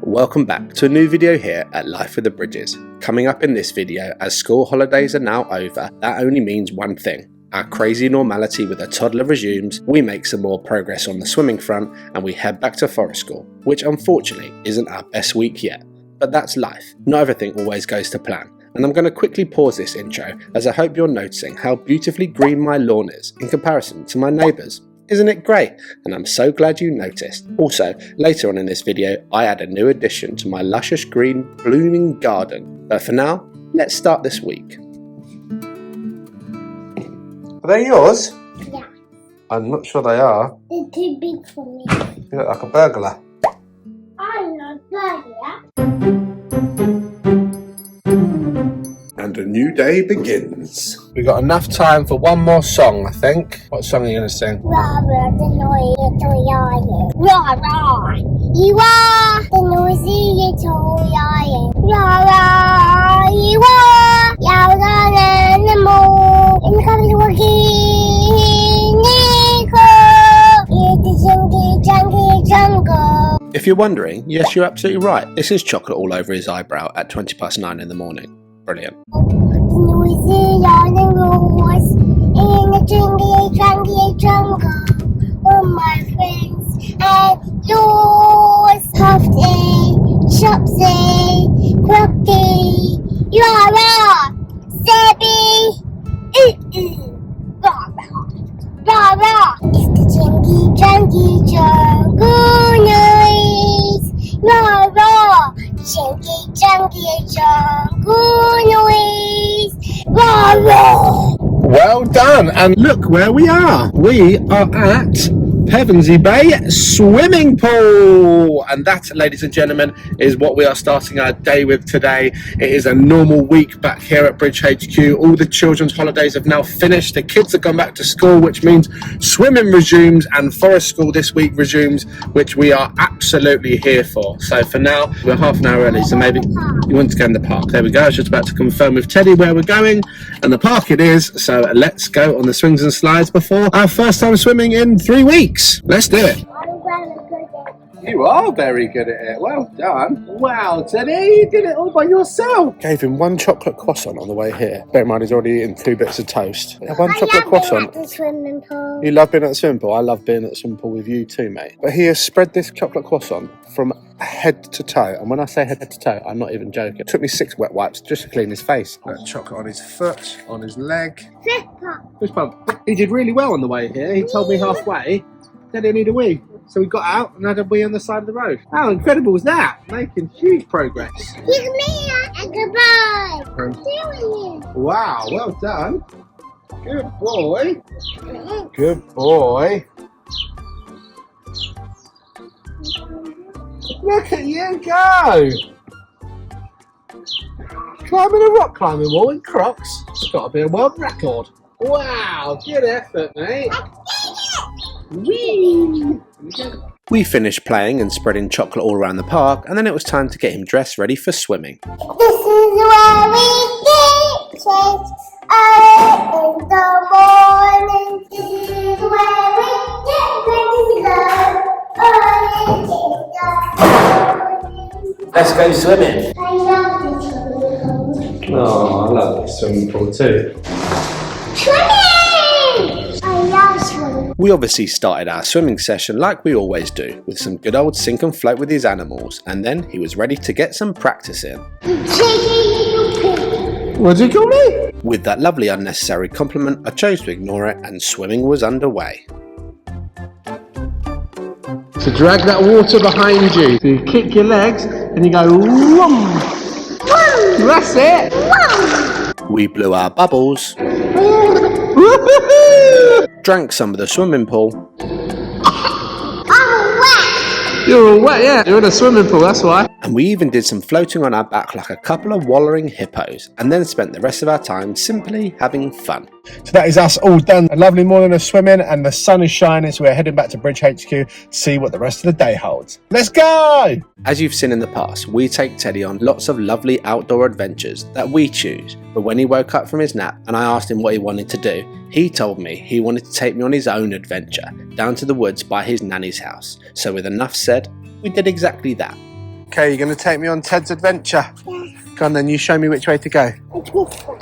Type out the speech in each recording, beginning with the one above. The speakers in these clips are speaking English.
Welcome back to a new video here at Life with the Bridges. Coming up in this video, as school holidays are now over, that only means one thing. Our crazy normality with a toddler resumes, we make some more progress on the swimming front, and we head back to forest school, which unfortunately isn't our best week yet. But that's life, not everything always goes to plan. And I'm going to quickly pause this intro as I hope you're noticing how beautifully green my lawn is in comparison to my neighbours. Isn't it great? And I'm so glad you noticed. Also, later on in this video, I add a new addition to my luscious green blooming garden. But for now, let's start this week. Are they yours? Yeah. I'm not sure they are. They're too big for me. You look like a burglar. I'm not burglar. And a new day begins. We've got enough time for one more song, I think. What song are you going to sing? Rah, rah, the noisy little lion. Rah, rah. You are the noisy little lion. Rah, rah. You are young animal. And comes walking in the jungle, jungle. If you're wondering, yes, you're absolutely right. This is chocolate all over his eyebrow at 9:20 in the morning. Brilliant. The noisy lion roars in the jungle, jungle. Oh, my friends and yours. Puffy, Chopsy, Crocky, Rah-rah, Sebby, Rah-rah, Rah-rah. It's the jungle noise. Rah-rah, jungle noise. Rah-rah. Well done, and look where we are. We are at Pevensey Bay Swimming Pool, and that, ladies and gentlemen, is what we are starting our day with today. It is a normal week back here at Bridge HQ. All the children's holidays have now finished. The kids have gone back to school, which means swimming resumes, and forest school this week resumes, which we are absolutely here for. So for now, we're half an hour early, so maybe you want to go in the park. There we go. I was just about to confirm with Teddy where we're going, and the park it is. So let's go on the swings and slides before our first time swimming in 3 weeks. Let's do it. You are very good at it. Well done. Wow, Teddy, you did it all by yourself. Gave him one chocolate croissant on the way here. Bear in mind, he's already eaten 2 bits of toast. One chocolate croissant. At the swimming pool. You love being at the swimming pool. I love being at the swimming pool with you too, mate. But he has spread this chocolate croissant from head to toe. And when I say head to toe, I'm not even joking. It took me 6 wet wipes just to clean his face. Chocolate on his foot, on his leg. Fist pump. He did really well on the way here. He told me halfway, Daddy, I need a wee. So we got out and had a wee on the side of the road. How incredible was that? Making huge progress. Give me a goodbye. I'm doing it. Wow, well done. Good boy. Good boy. Look at you go. Climbing a rock climbing wall in Crocs. It's got to be a world record. Wow, good effort, mate. Whee! We finished playing and spreading chocolate all around the park, and then it was time to get him dressed ready for swimming. This is where we get changed early in the morning. This is where we get ready to go early in the morning. Let's go swimming. I love this swimming pool. Oh, I love this swimming pool too. Swimming! I love swimming. We obviously started our swimming session like we always do, with some good old sink and float with his animals, and then he was ready to get some practice in. What did you call me? With that lovely unnecessary compliment, I chose to ignore it, and swimming was underway. So drag that water behind you. So you kick your legs and you go whoom. That's it. We blew our bubbles. Drank some of the swimming pool. I'm wet. You're all wet, yeah. You're in a swimming pool, that's why. And we even did some floating on our back like a couple of wallowing hippos, and then spent the rest of our time simply having fun. So that is us all done. A lovely morning of swimming, and the sun is shining, so we're heading back to Bridge HQ to see what the rest of the day holds. Let's go! As you've seen in the past, we take Teddy on lots of lovely outdoor adventures that we choose. But when he woke up from his nap and I asked him what he wanted to do, he told me he wanted to take me on his own adventure down to the woods by his nanny's house. So with enough said, we did exactly that. Okay, you're going to take me on Ted's adventure? Yeah. Go on then, you show me which way to go. It's this way.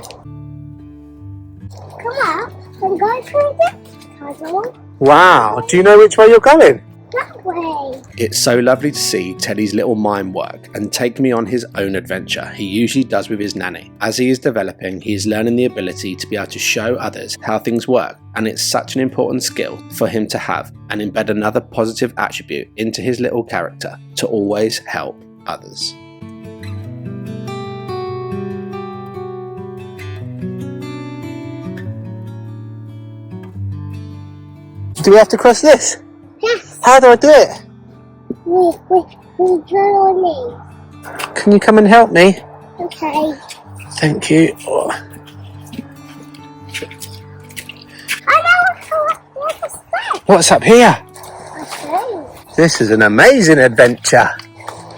Come on, I'm going through this tunnel. Wow, do you know which way you're going? That way. It's so lovely to see Teddy's little mind work and take me on his own adventure he usually does with his nanny. As he is developing, he is learning the ability to be able to show others how things work, and it's such an important skill for him to have and embed another positive attribute into his little character to always help others. Do we have to cross this? Yes. How do I do it? We go on these. Can you come and help me? Okay. Thank you. Oh. I know what's that. What's up here? Okay. This is an amazing adventure.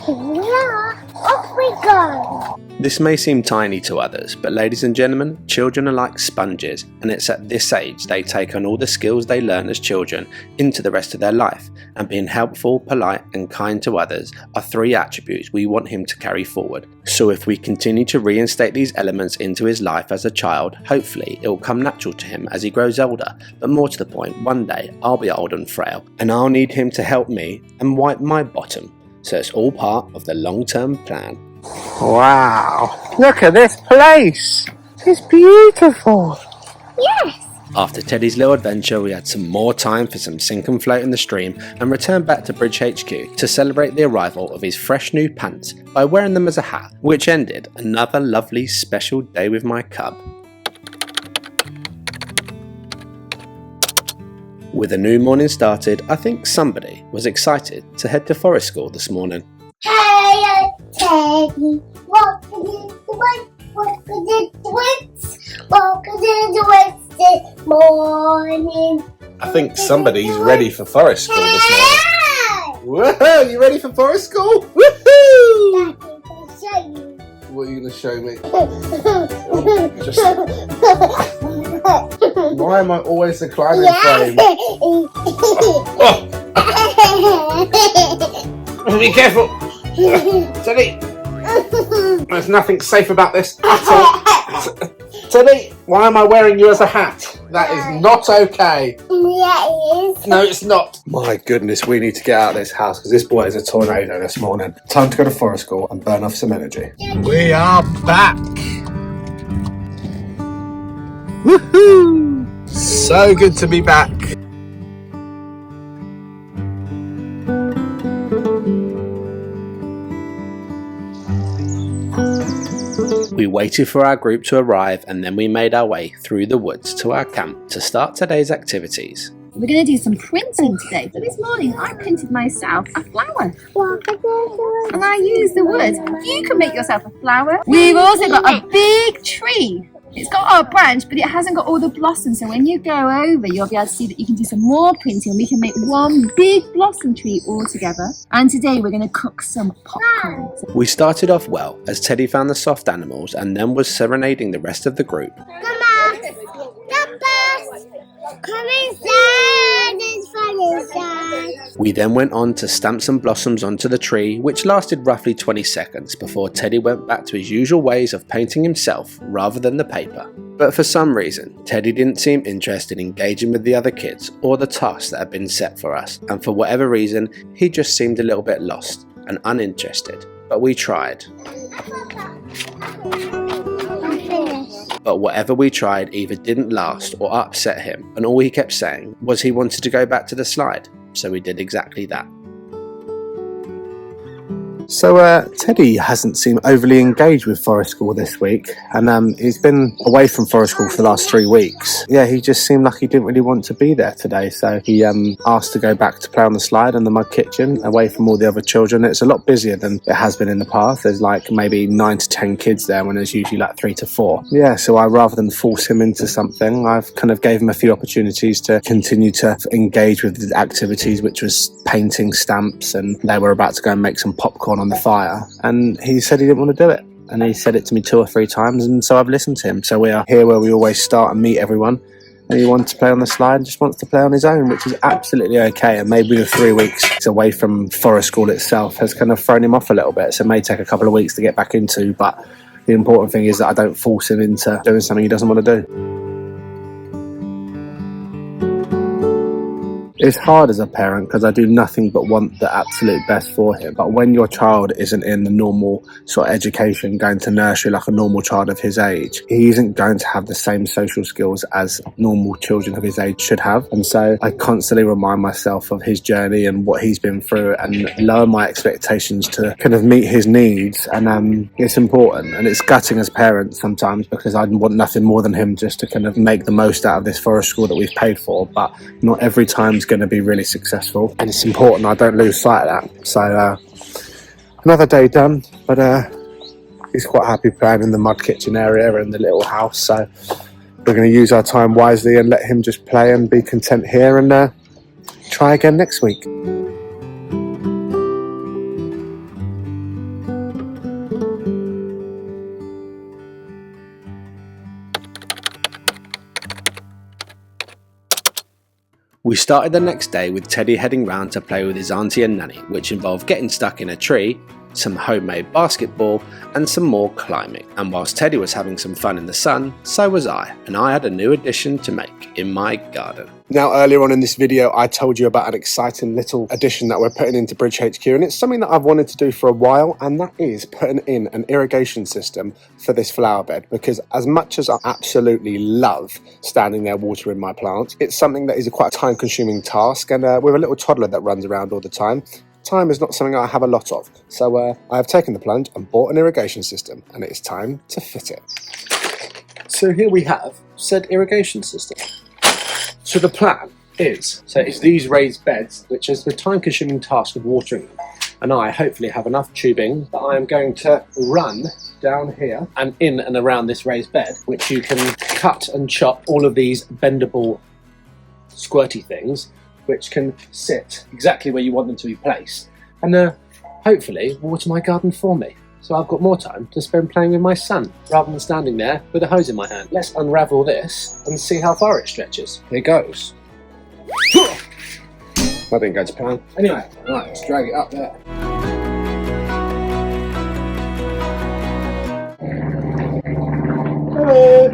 Here we are. Off we go. This may seem tiny to others, but ladies and gentlemen, children are like sponges, and it's at this age they take on all the skills they learn as children into the rest of their life, and being helpful, polite and kind to others are 3 attributes we want him to carry forward. So if we continue to reinstate these elements into his life as a child, hopefully it will come natural to him as he grows older, but more to the point, one day I'll be old and frail, and I'll need him to help me and wipe my bottom. So it's all part of the long-term plan. Wow, look at this place. It's beautiful. Yes. After Teddy's little adventure, we had some more time for some sink and float in the stream and returned back to Bridge HQ to celebrate the arrival of his fresh new pants by wearing them as a hat, which ended another lovely special day with my cub. With a new morning started, I think somebody was excited to head to Forest School this morning. Hey, Teddy, walking in the woods, walking in the woods, walking in the woods this morning. I think somebody's ready for Forest School this morning. Hey! Woohoo! You ready for Forest School? Woohoo! Daddy, I'll show you. What are you going to show me? Why am I always the climbing frame? Oh, be careful! Teddy! There's nothing safe about this at all. Teddy, why am I wearing you as a hat? That is not okay. Yeah, it is. No, it's not. My goodness, we need to get out of this house because this boy is a tornado this morning. Time to go to Forest School and burn off some energy. We are back. Woohoo! So good to be back. We waited for our group to arrive and then we made our way through the woods to our camp to start today's activities. We're going to do some printing today. So this morning I printed myself a flower and I used the wood. You can make yourself a flower. We've also got a big tree. It's got a branch but it hasn't got all the blossoms, so when you go over you'll be able to see that you can do some more printing and we can make one big blossom tree all together. And today we're going to cook some popcorn. We started off well as Teddy found the soft animals and then was serenading the rest of the group. Come on, the bus. Come inside, it's fun inside. We then went on to stamp some blossoms onto the tree, which lasted roughly 20 seconds before Teddy went back to his usual ways of painting himself rather than the paper. But for some reason, Teddy didn't seem interested in engaging with the other kids or the tasks that had been set for us, and for whatever reason, he just seemed a little bit lost and uninterested. But we tried. But whatever we tried either didn't last or upset him, and all he kept saying was he wanted to go back to the slide, so we did exactly that. So Teddy hasn't seemed overly engaged with Forest School this week, and he's been away from Forest School for the last 3 weeks. Yeah, he just seemed like he didn't really want to be there today, so he asked to go back to play on the slide in the mud kitchen, away from all the other children. It's a lot busier than it has been in the past. There's like maybe 9 to 10 kids there when there's usually like 3 to 4. Yeah, so rather than force him into something, I've kind of gave him a few opportunities to continue to engage with the activities, which was painting stamps, and they were about to go and make some popcorn on the fire, and he said he didn't want to do it, and he said it to me 2 or 3 times, and so I've listened to him. So we are here where we always start and meet everyone, he wants to play on the slide and just wants to play on his own, which is absolutely okay. And maybe the 3 weeks away from forest school itself has kind of thrown him off a little bit, so it may take a couple of weeks to get back into, but the important thing is that I don't force him into doing something he doesn't want to do. It's hard as a parent because I do nothing but want the absolute best for him. But when your child isn't in the normal sort of education, going to nursery like a normal child of his age, he isn't going to have the same social skills as normal children of his age should have. And so I constantly remind myself of his journey and what he's been through and lower my expectations to kind of meet his needs. And it's important, and it's gutting as parents sometimes because I want nothing more than him just to kind of make the most out of this forest school that we've paid for. But not every time's going to be really successful, and it's important I don't lose sight of that. So another day done, but he's quite happy playing in the mud kitchen area and the little house, so we're going to use our time wisely and let him just play and be content here, and try again next week. We started the next day with Teddy heading round to play with his auntie and nanny, which involved getting stuck in a tree, some homemade basketball and some more climbing. And whilst Teddy was having some fun in the sun, so was I, and I had a new addition to make in my garden. Now, earlier on in this video, I told you about an exciting little addition that we're putting into Bridge HQ, and it's something that I've wanted to do for a while, and that is putting in an irrigation system for this flower bed, because as much as I absolutely love standing there watering my plants, it's something that is a quite a time-consuming task, and with a little toddler that runs around all the time, time is not something I have a lot of. So I have taken the plunge and bought an irrigation system, and it is time to fit it. So here we have said irrigation system. So the plan is, so it's these raised beds, which is the time-consuming task of watering them. And I hopefully have enough tubing that I am going to run down here and in and around this raised bed, which you can cut and chop all of these bendable squirty things, which can sit exactly where you want them to be placed, and hopefully water my garden for me. So I've got more time to spend playing with my son, rather than standing there with a hose in my hand. Let's unravel this and see how far it stretches. Here goes. That didn't go to plan. Anyway, right, let's drag it up there. Hello!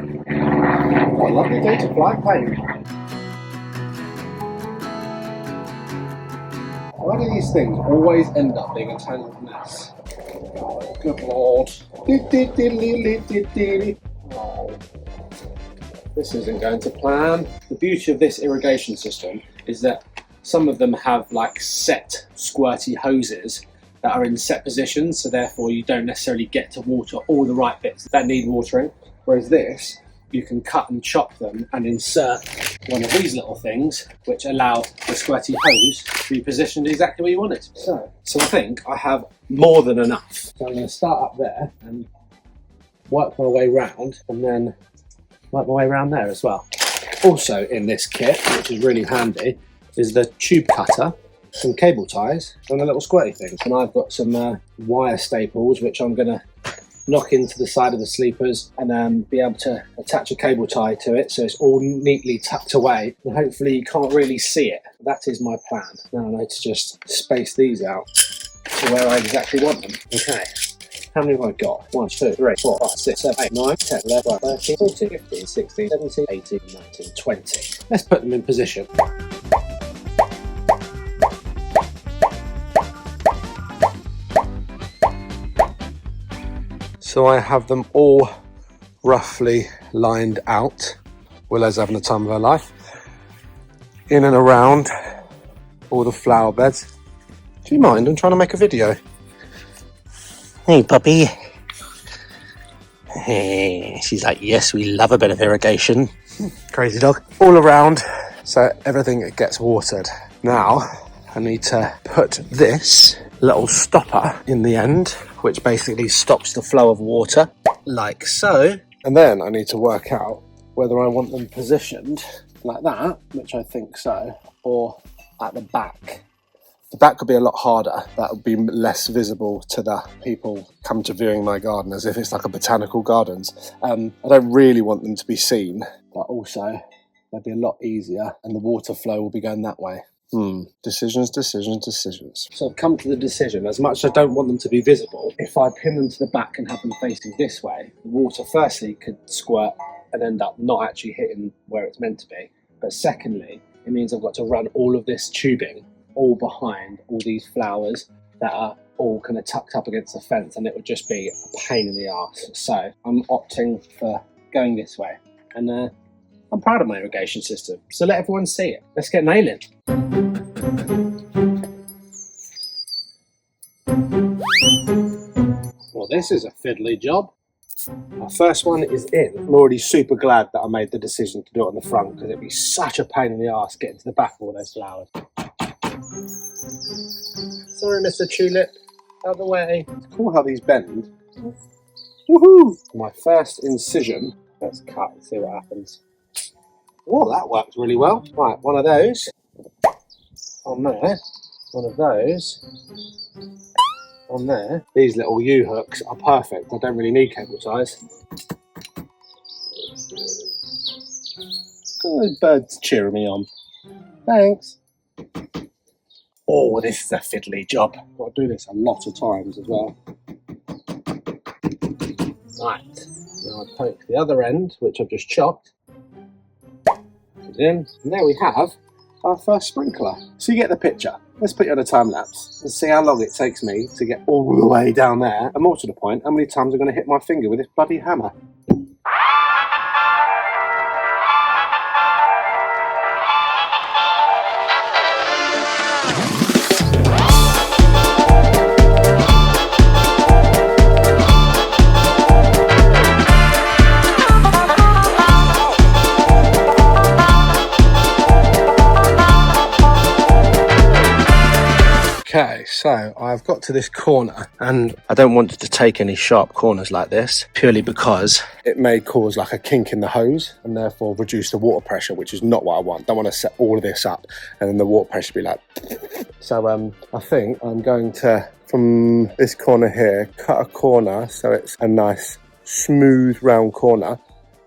What a lovely day to fly plane. Why do these things always end up being a tangled mess? Good lord. This isn't going to plan. The beauty of this irrigation system is that some of them have like set squirty hoses that are in set positions, so therefore you don't necessarily get to water all the right bits that need watering. Whereas this, you can cut and chop them and insert one of these little things which allow the squirty hose to be positioned exactly where you want it. So I think I have more than enough. So I'm going to start up there and work my way round, and then work my way around there as well. Also in this kit, which is really handy, is the tube cutter, some cable ties and a little squirty thing. And I've got some wire staples which I'm going to knock into the side of the sleepers and be able to attach a cable tie to it, so it's all neatly tucked away and hopefully you can't really see it. That is my plan. Now I need to just space these out to where I exactly want them. Okay, how many have I got? 1, 2, 3, 4, 5, 6, 7, 8, 9, 10, 11, 12, 13, 14, 15, 16, 17, 18, 19, 20. Let's put them in position. So I have them all roughly lined out. Willow's having the time of her life. In and around all the flower beds. Do you mind? I'm trying to make a video. Hey, puppy. Hey, she's like, yes, we love a bit of irrigation. Crazy dog. All around, so everything gets watered. Now, I need to put this little stopper in the end, which basically stops the flow of water, like so. And then I need to work out whether I want them positioned like that, which I think so, or at the back. The back could be a lot harder. That would be less visible to the people come to viewing my garden, as if it's like a botanical gardens. I don't really want them to be seen, but also they'd be a lot easier and the water flow will be going that way. Decisions. So I've come to the decision, as much as I don't want them to be visible, if I pin them to the back and have them facing this way, the water firstly could squirt and end up not actually hitting where it's meant to be. But secondly, it means I've got to run all of this tubing all behind all these flowers that are all kind of tucked up against the fence, and it would just be a pain in the arse. So I'm opting for going this way, and I'm proud of my irrigation system, so let everyone see it. Let's get nailing. Well, this is a fiddly job. Our first one is in. I'm already super glad that I made the decision to do it on the front, because it'd be such a pain in the arse getting to the back of all those flowers. Sorry, Mr. Tulip. Out of the way. It's cool how these bend. Woohoo! My first incision. Let's cut and see what happens. Oh, that worked really well. Right, one of those on there. One of those on there. These little U-hooks are perfect. I don't really need cable ties. Those birds cheering me on. Thanks. Oh, this is a fiddly job. I've got to do this a lot of times as well. Right, now I poke the other end, which I've just chopped. Put it in, and there we have our first sprinkler. So you get the picture. Let's put it on a time lapse and see how long it takes me to get all the way down there. And more to the point, how many times I'm going to hit my finger with this bloody hammer. Okay, so I've got to this corner, and I don't want to take any sharp corners like this, purely because it may cause like a kink in the hose and therefore reduce the water pressure, which is not what I want. I don't want to set all of this up and then the water pressure be like... So I think I'm going to, from this corner here, cut a corner so it's a nice smooth round corner.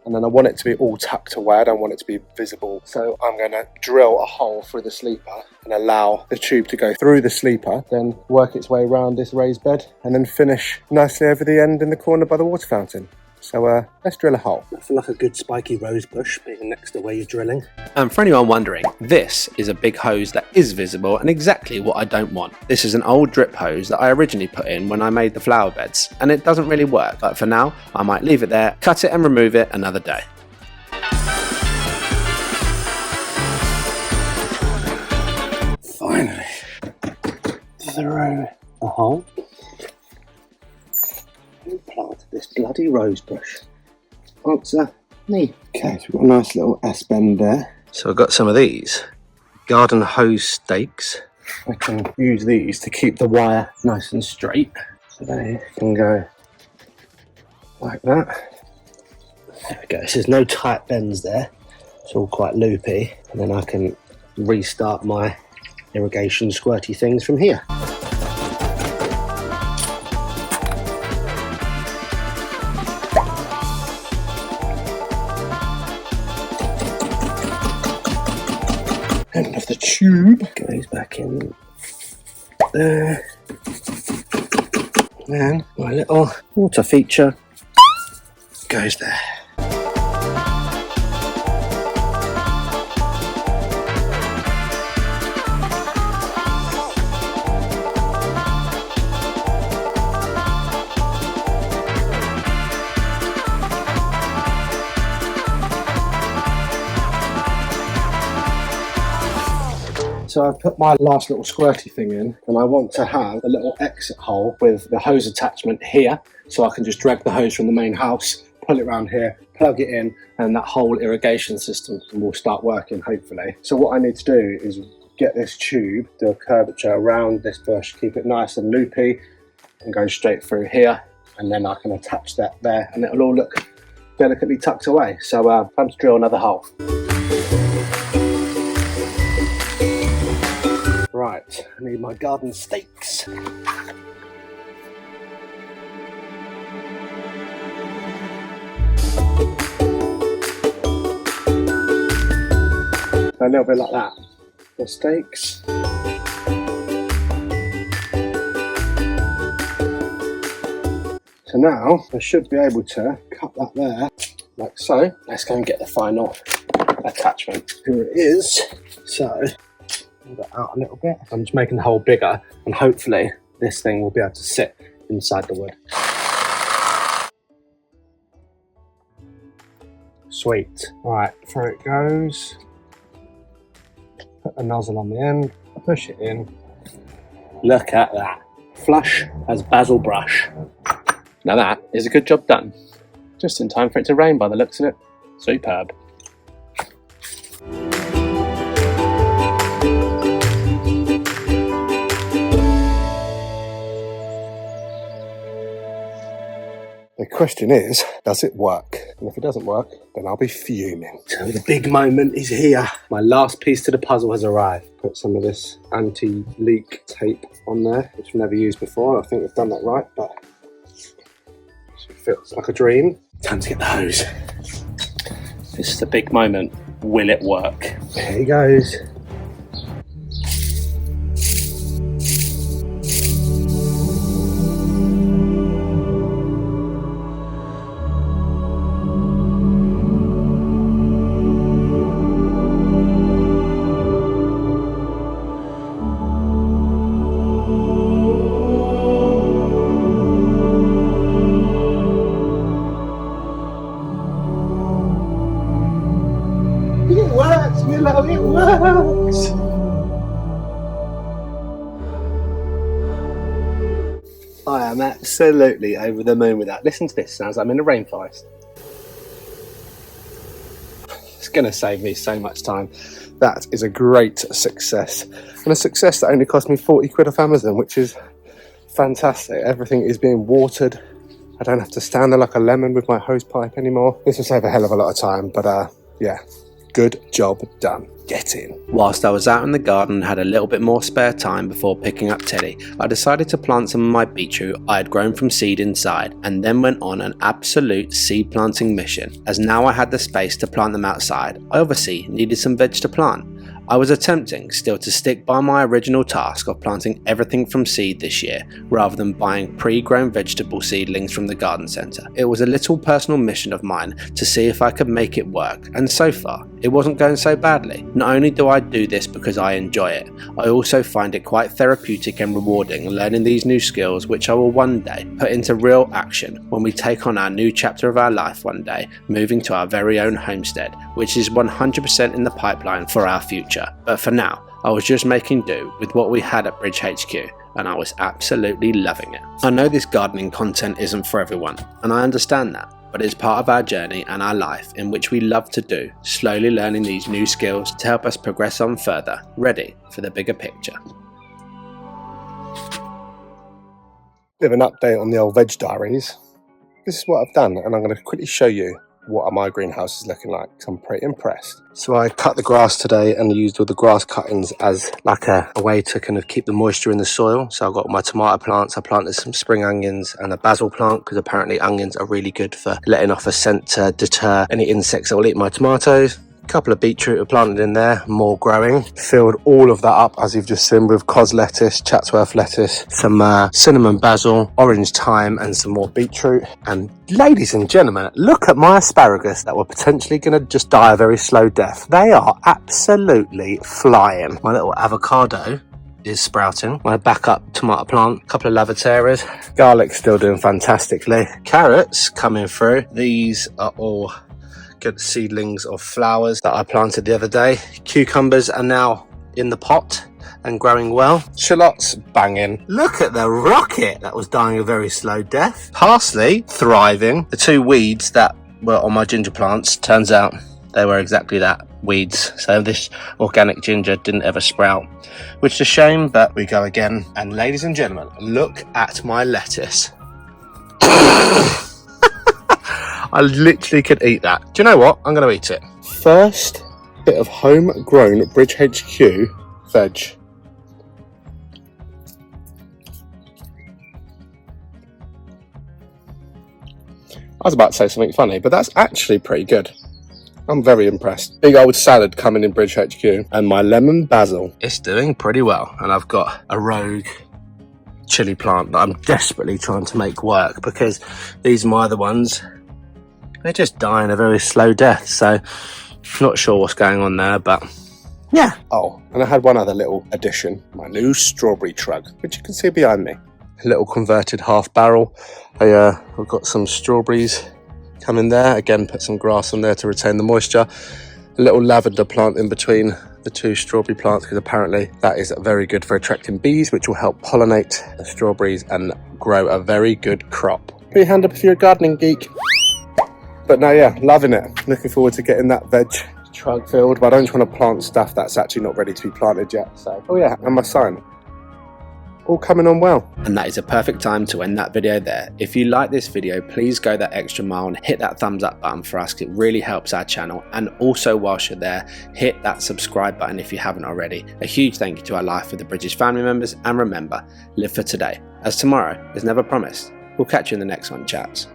And then I want it to be all tucked away. I don't want it to be visible. So I'm going to drill a hole through the sleeper and allow the tube to go through the sleeper, then work its way around this raised bed, and then finish nicely over the end in the corner by the water fountain. So let's drill a hole. I feel like a good spiky rose bush being next to where you're drilling. And for anyone wondering, this is a big hose that is visible and exactly what I don't want. This is an old drip hose that I originally put in when I made the flower beds, and it doesn't really work. But for now, I might leave it there, cut it and remove it another day. Finally, through the hole. Who planted this bloody rose bush? Answer me. Okay, so we've got a nice little S-bend there. So I've got some of these garden hose stakes. I can use these to keep the wire nice and straight. So they can go like that. There we go. So there's no tight bends there. It's all quite loopy. And then I can restart my irrigation squirty things from here. End of the tube goes back in there. And my little water feature goes there. So I've put my last little squirty thing in, and I want to have a little exit hole with the hose attachment here, so I can just drag the hose from the main house, pull it around here, plug it in, and that whole irrigation system will start working, hopefully. So what I need to do is get this tube, do a curvature around this bush, keep it nice and loopy, and go straight through here, and then I can attach that there, and it'll all look delicately tucked away. So time to drill another hole. Right, I need my garden stakes. So a little bit like that for steaks. So now I should be able to cut that there, like so. Let's go and get the final attachment. Here it is. So move that out a little bit. I'm just making the hole bigger, and hopefully this thing will be able to sit inside the wood. Sweet. Right, through it goes. Put the nozzle on the end, push it in. Look at that. Flush as basil brush. Now that is a good job done. Just in time for it to rain by the looks of it. Superb. The question is, does it work? And if it doesn't work, then I'll be fuming. So the big moment is here. My last piece to the puzzle has arrived. Put some of this anti-leak tape on there, which I've never used before. I think we've done that right, but it feels like a dream. Time to get the hose. This is the big moment. Will it work? There he goes. It works, Willow, it works! I am absolutely over the moon with that. Listen to this, sounds like I'm in a rainforest. It's going to save me so much time. That is a great success. And a success that only cost me 40 quid off Amazon, which is fantastic. Everything is being watered. I don't have to stand there like a lemon with my hose pipe anymore. This will save a hell of a lot of time, but yeah. Good job done. Get in. Whilst I was out in the garden and had a little bit more spare time before picking up Teddy, I decided to plant some of my beetroot I had grown from seed inside, and then went on an absolute seed planting mission. As now I had the space to plant them outside, I obviously needed some veg to plant. I was attempting still to stick by my original task of planting everything from seed this year, rather than buying pre-grown vegetable seedlings from the garden centre. It was a little personal mission of mine to see if I could make it work, and so far, it wasn't going so badly. Not only do I do this because I enjoy it, I also find it quite therapeutic and rewarding learning these new skills, which I will one day put into real action when we take on our new chapter of our life one day, moving to our very own homestead, which is 100% in the pipeline for our future. But for now, I was just making do with what we had at Bridge HQ, and I was absolutely loving it. I know this gardening content isn't for everyone, and I understand that, but it's part of our journey and our life in which we love to do, slowly learning these new skills to help us progress on further, ready for the bigger picture. Bit of an update on the old veg diaries. This is what I've done, and I'm going to quickly show you what my greenhouse is looking like, because I'm pretty impressed. So I cut the grass today and used all the grass cuttings as like a way to kind of keep the moisture in the soil. So I've got my tomato plants, I planted some spring onions and a basil plant, because apparently onions are really good for letting off a scent to deter any insects that will eat my tomatoes. Couple of beetroot are planted in there, more growing. Filled all of that up, as you've just seen, with cos lettuce, Chatsworth lettuce, some cinnamon basil, orange thyme, and some more beetroot. And ladies and gentlemen, look at my asparagus that were potentially going to just die a very slow death. They are absolutely flying. My little avocado is sprouting. My backup tomato plant, a couple of lavateras, garlic still doing fantastically. Carrots coming through. These are all good seedlings of flowers that I planted the other day. Cucumbers are now in the pot and growing well. Shallots banging. Look at the rocket that was dying a very slow death. Parsley thriving. The two weeds that were on my ginger plants, turns out they were exactly that, weeds. So this organic ginger didn't ever sprout, which is a shame, but we go again. And ladies and gentlemen, look at my lettuce. I literally could eat that. Do you know what? I'm going to eat it. First bit of homegrown Bridge HQ veg. I was about to say something funny, but that's actually pretty good. I'm very impressed. Big old salad coming in Bridge HQ. And my lemon basil. It's doing pretty well. And I've got a rogue chili plant that I'm desperately trying to make work, because these are my other ones. They just die in a very slow death. So not sure what's going on there, but yeah. Oh, and I had one other little addition. My new strawberry trug, which you can see behind me. A little converted half barrel. I've got some strawberries coming there. Again, put some grass on there to retain the moisture. A little lavender plant in between the two strawberry plants, because apparently that is very good for attracting bees, which will help pollinate the strawberries and grow a very good crop. Put your hand up if you're a gardening geek. But no, yeah, loving it. Looking forward to getting that veg trug filled, but I don't just want to plant stuff that's actually not ready to be planted yet. So, oh yeah, and my sign. All coming on well. And that is a perfect time to end that video there. If you like this video, please go that extra mile and hit that thumbs up button for us. It really helps our channel. And also, whilst you're there, hit that subscribe button if you haven't already. A huge thank you to our Life with the Bridges family members, and remember, live for today, as tomorrow is never promised. We'll catch you in the next one, chaps.